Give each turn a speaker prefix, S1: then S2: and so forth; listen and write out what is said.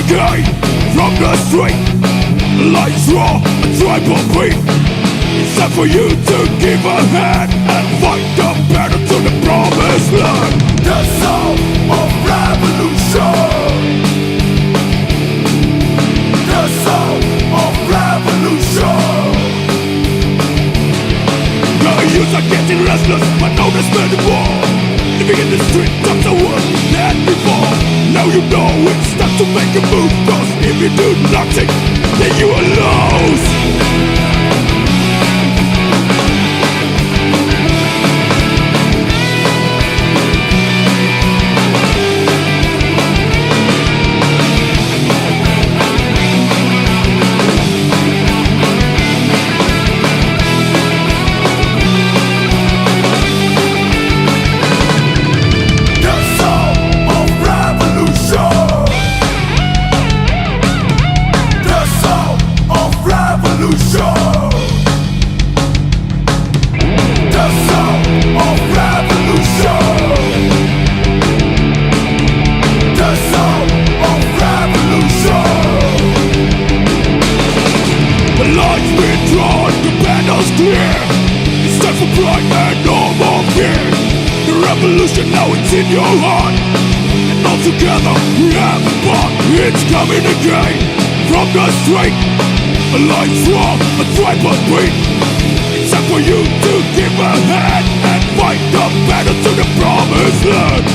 S1: again from the street. Lights raw, a tribal beat. It's time for you to give a hand and fight the battle to the promised land. The sound of revolution. The sound of revolution. The youth are getting restless, but now there's many more. Living in the streets of the world than before. Now you know it's time to make a move, cause if you do nothing, then you are lost. It's time for pride and no more fear. The revolution now it's in your heart, and all together we have a part. It's coming again from the street. A light strong, a tribal beat. It's time for you to give a hand and fight the battle to the promised land.